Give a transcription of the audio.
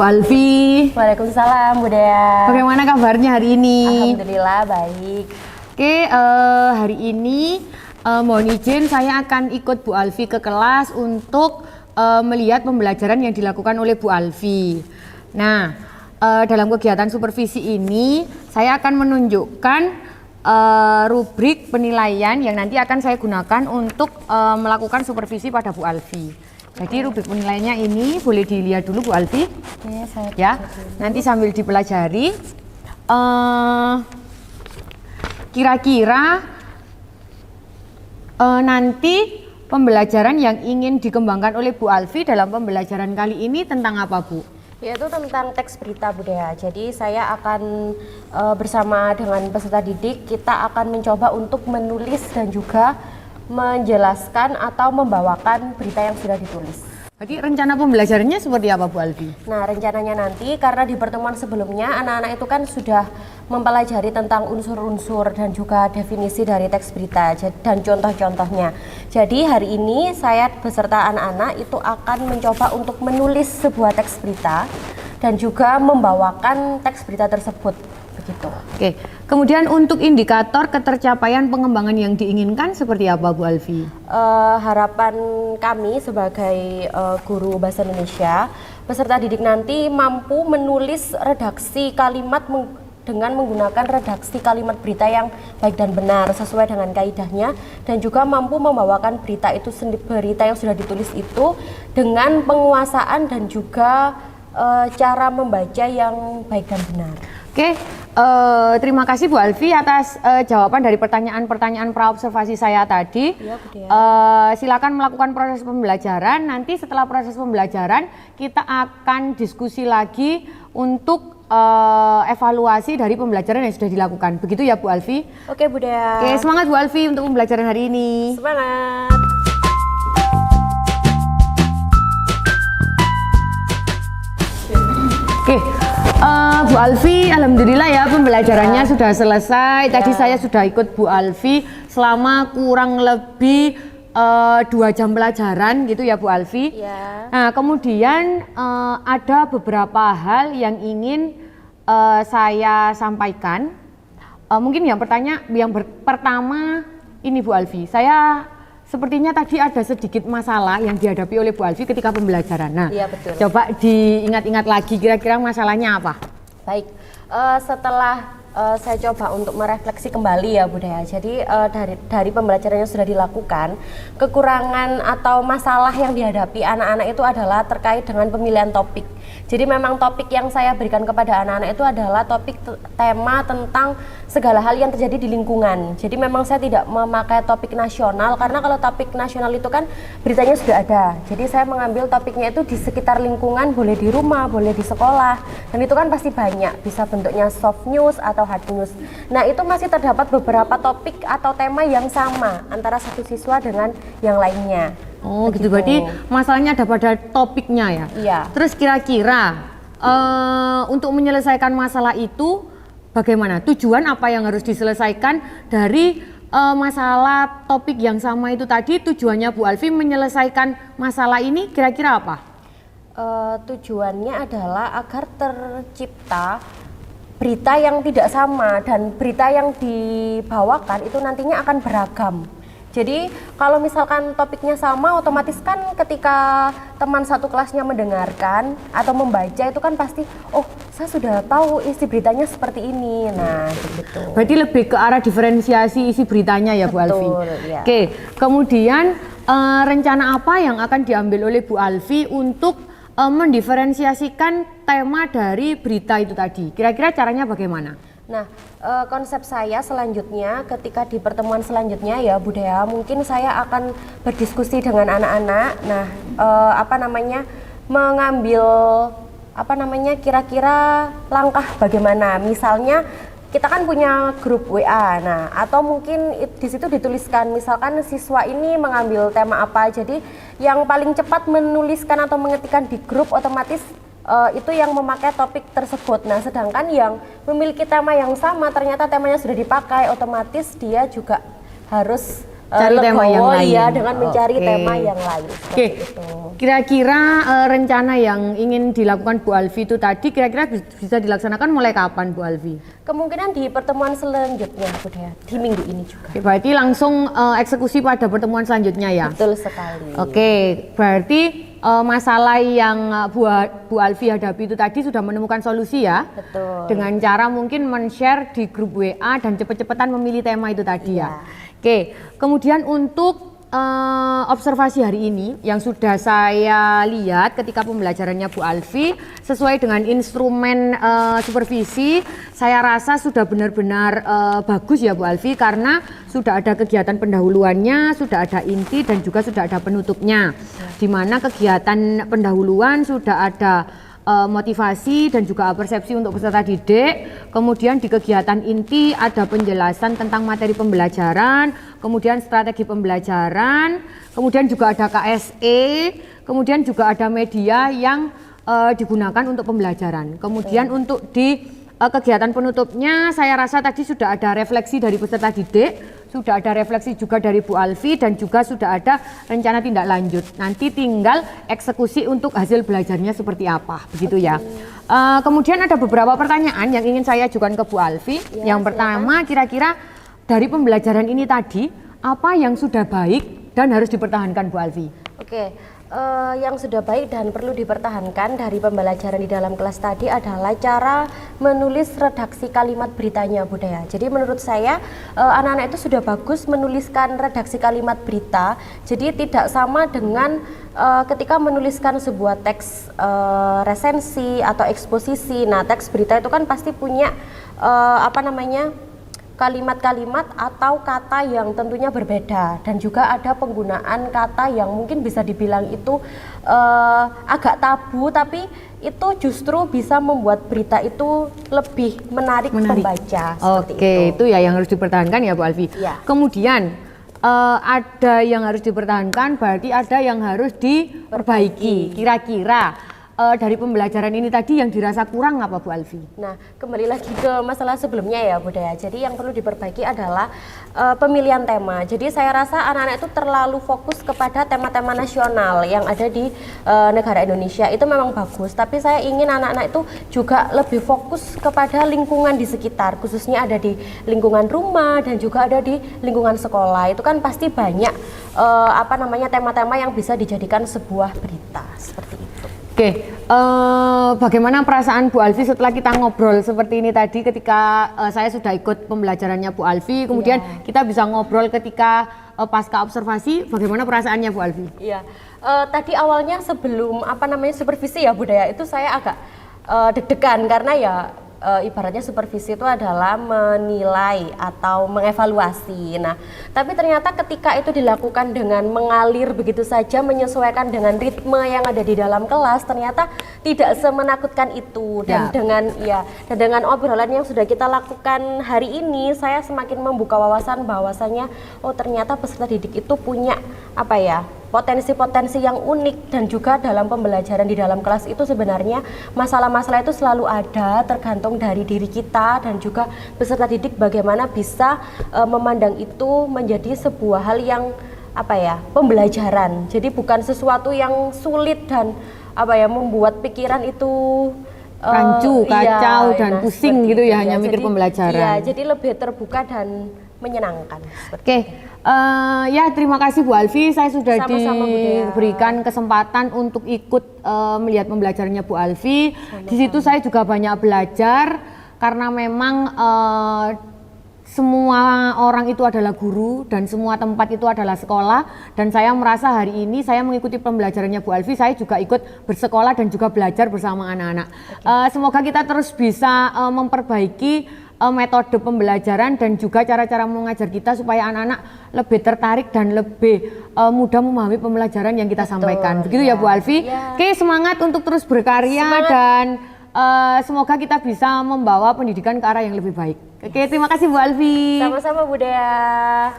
Bu Alfi. Waalaikumsalam Bu Dea. Bagaimana kabarnya hari ini? Alhamdulillah baik. Oke, hari ini mohon izin saya akan ikut Bu Alfi ke kelas untuk melihat pembelajaran yang dilakukan oleh Bu Alfi. Nah, dalam kegiatan supervisi ini saya akan menunjukkan rubrik penilaian yang nanti akan saya gunakan untuk melakukan supervisi pada Bu Alfi. Jadi rubrik penilaiannya ini boleh dilihat dulu Bu Alfi. Ya, nanti sambil dipelajari. Kira-kira nanti pembelajaran yang ingin dikembangkan oleh Bu Alfi dalam pembelajaran kali ini tentang apa, Bu? Yaitu tentang teks berita Bu Dea. Jadi saya akan bersama dengan peserta didik, kita akan mencoba untuk menulis dan juga menjelaskan atau membawakan berita yang sudah ditulis. Jadi rencana pembelajarannya seperti apa Bu Alfi? Nah, rencananya nanti karena di pertemuan sebelumnya anak-anak itu kan sudah mempelajari tentang unsur-unsur dan juga definisi dari teks berita dan contoh-contohnya. Jadi hari ini saya beserta anak-anak itu akan mencoba untuk menulis sebuah teks berita dan juga membawakan teks berita tersebut. Begitu. Oke, kemudian untuk indikator ketercapaian pengembangan yang diinginkan seperti apa Bu Alfi? Harapan kami sebagai guru bahasa Indonesia, peserta didik nanti mampu menulis redaksi kalimat dengan menggunakan redaksi kalimat berita yang baik dan benar sesuai dengan kaidahnya, dan juga mampu membawakan berita itu berita yang sudah ditulis itu dengan penguasaan dan juga cara membaca yang baik dan benar. Oke, terima kasih Bu Alfi atas jawaban dari pertanyaan-pertanyaan praobservasi saya tadi. Ya, Bu Dea. Silakan melakukan proses pembelajaran. Nanti setelah proses pembelajaran kita akan diskusi lagi untuk evaluasi dari pembelajaran yang sudah dilakukan. Begitu ya Bu Alfi? Oke Bu Dea. Oke, semangat Bu Alfi untuk pembelajaran hari ini. Semangat. Oke, Bu Alfi, alhamdulillah ya pembelajarannya sudah selesai. Tadi saya sudah ikut Bu Alfi selama kurang lebih 2 jam pelajaran gitu ya Bu Alfi. Ya. Nah, kemudian ada beberapa hal yang ingin saya sampaikan. Mungkin yang pertama ini Bu Alfi, saya sepertinya tadi ada sedikit masalah yang dihadapi oleh Bu Alfi ketika pembelajaran. Nah, iya, betul. Coba diingat-ingat lagi kira-kira masalahnya apa? Baik, setelah saya coba untuk merefleksi kembali ya Bu Dea. Jadi dari pembelajaran yang sudah dilakukan, kekurangan atau masalah yang dihadapi anak-anak itu adalah terkait dengan pemilihan topik. Jadi memang topik yang saya berikan kepada anak-anak itu adalah topik tema tentang segala hal yang terjadi di lingkungan. Jadi memang saya tidak memakai topik nasional, karena kalau topik nasional itu kan beritanya sudah ada. Jadi saya mengambil topiknya itu di sekitar lingkungan, boleh di rumah, boleh di sekolah. Dan itu kan pasti banyak, bisa bentuknya soft news atau hard news. Nah, itu masih terdapat beberapa topik atau tema yang sama antara satu siswa dengan yang lainnya. Oh gitu, berarti masalahnya ada pada topiknya ya? Iya. Terus kira-kira untuk menyelesaikan masalah itu bagaimana? Tujuan apa yang harus diselesaikan dari masalah topik yang sama itu tadi? Tujuannya Bu Alfi menyelesaikan masalah ini kira-kira apa? Tujuannya adalah agar tercipta berita yang tidak sama, dan berita yang dibawakan itu nantinya akan beragam. Jadi kalau misalkan topiknya sama, otomatis kan ketika teman satu kelasnya mendengarkan atau membaca itu kan pasti, oh saya sudah tahu isi beritanya seperti ini. Nah gitu. Berarti lebih ke arah diferensiasi isi beritanya ya Bu Alfi? Iya. Oke, kemudian rencana apa yang akan diambil oleh Bu Alfi untuk mendiferensiasikan tema dari berita itu tadi? Kira-kira caranya bagaimana? Nah, konsep saya selanjutnya ketika di pertemuan selanjutnya ya Bu Dea, mungkin saya akan berdiskusi dengan anak-anak. Nah, mengambil kira-kira langkah bagaimana. Misalnya kita kan punya grup WA, nah atau mungkin di situ dituliskan misalkan siswa ini mengambil tema apa. Jadi yang paling cepat menuliskan atau mengetikkan di grup otomatis itu yang memakai topik tersebut. Nah, sedangkan yang memiliki tema yang sama ternyata temanya sudah dipakai, otomatis dia juga harus cari tema yang lain. Ya, dengan mencari Oke. tema yang lain. Oke, kira-kira rencana yang ingin dilakukan Bu Alfi itu tadi kira-kira bisa dilaksanakan mulai kapan Bu Alfi? Kemungkinan di pertemuan selanjutnya Bu Dea, di minggu ini juga. Oke, berarti langsung eksekusi pada pertemuan selanjutnya ya? Betul sekali. Oke, berarti masalah yang Bu Alfi hadapi itu tadi sudah menemukan solusi ya? Betul. Dengan cara mungkin men-share di grup WA dan cepet-cepetan memilih tema itu tadi ya? Oke, kemudian untuk observasi hari ini yang sudah saya lihat ketika pembelajarannya Bu Alfi sesuai dengan instrumen supervisi, saya rasa sudah benar-benar bagus ya Bu Alfi, karena sudah ada kegiatan pendahuluannya, sudah ada inti dan juga sudah ada penutupnya. Di mana kegiatan pendahuluan sudah ada motivasi dan juga persepsi untuk peserta didik. Kemudian di kegiatan inti ada penjelasan tentang materi pembelajaran, kemudian strategi pembelajaran, kemudian juga ada KSE, kemudian juga ada media yang digunakan untuk pembelajaran. Kemudian untuk di kegiatan penutupnya saya rasa tadi sudah ada refleksi dari peserta didik, sudah ada refleksi juga dari Bu Alfi, dan juga sudah ada rencana tindak lanjut. Nanti tinggal eksekusi untuk hasil belajarnya seperti apa, begitu ya. Kemudian ada beberapa pertanyaan yang ingin saya ajukan ke Bu Alfi. Ya, yang pertama, kira-kira dari pembelajaran ini tadi, apa yang sudah baik dan harus dipertahankan Bu Alfi? Oke. Yang sudah baik dan perlu dipertahankan dari pembelajaran di dalam kelas tadi adalah cara menulis redaksi kalimat beritanya Bu Dea. Jadi menurut saya anak-anak itu sudah bagus menuliskan redaksi kalimat berita. Jadi tidak sama dengan ketika menuliskan sebuah teks resensi atau eksposisi. Nah, teks berita itu kan pasti punya kalimat-kalimat atau kata yang tentunya berbeda, dan juga ada penggunaan kata yang mungkin bisa dibilang itu agak tabu, tapi itu justru bisa membuat berita itu lebih menarik. Pembaca. Oke, itu ya yang harus dipertahankan ya Bu Alfi. Ya. Kemudian ada yang harus dipertahankan, berarti ada yang harus diperbaiki. Kira-kira dari pembelajaran ini tadi yang dirasa kurang apa Bu Alfi? Nah, kembali lagi ke masalah sebelumnya ya Bu Dea. Jadi yang perlu diperbaiki adalah pemilihan tema. Jadi saya rasa anak-anak itu terlalu fokus kepada tema-tema nasional yang ada di negara Indonesia. Itu memang bagus, tapi saya ingin anak-anak itu juga lebih fokus kepada lingkungan di sekitar, khususnya ada di lingkungan rumah dan juga ada di lingkungan sekolah. Itu kan pasti banyak tema-tema yang bisa dijadikan sebuah berita seperti itu. Oke, bagaimana perasaan Bu Alfi setelah kita ngobrol seperti ini tadi ketika saya sudah ikut pembelajarannya Bu Alfi, kemudian kita bisa ngobrol ketika pasca observasi, bagaimana perasaannya Bu Alfi? Iya, tadi awalnya sebelum supervisi ya Bu Dea, itu saya agak deg-degan karena ya ibaratnya supervisi itu adalah menilai atau mengevaluasi. Nah, tapi ternyata ketika itu dilakukan dengan mengalir begitu saja, menyesuaikan dengan ritme yang ada di dalam kelas, ternyata tidak semenakutkan itu. Dan dengan obrolan yang sudah kita lakukan hari ini, saya semakin membuka wawasan bahwasanya oh ternyata peserta didik itu punya potensi-potensi yang unik, dan juga dalam pembelajaran di dalam kelas itu sebenarnya masalah-masalah itu selalu ada, tergantung dari diri kita dan juga peserta didik bagaimana bisa memandang itu menjadi sebuah hal yang pembelajaran. Jadi bukan sesuatu yang sulit dan membuat pikiran itu rancu, kacau dan pusing gitu ya, hanya mikir jadi, pembelajaran. Iya, jadi lebih terbuka dan menyenangkan. Oke, terima kasih Bu Alfi, saya sudah Sama-sama, diberikan kesempatan untuk ikut melihat pembelajarannya Bu Alfi. Di situ saya juga banyak belajar karena memang semua orang itu adalah guru dan semua tempat itu adalah sekolah, dan saya merasa hari ini saya mengikuti pembelajarannya Bu Alfi, saya juga ikut bersekolah dan juga belajar bersama anak-anak. Semoga kita terus bisa memperbaiki metode pembelajaran dan juga cara-cara mengajar kita supaya anak-anak lebih tertarik dan lebih mudah memahami pembelajaran yang kita sampaikan. Begitu ya Bu Alfi? Oke, semangat untuk terus berkarya dan semoga kita bisa membawa pendidikan ke arah yang lebih baik. Oke, terima kasih Bu Alfi. Sama-sama Bu Dea.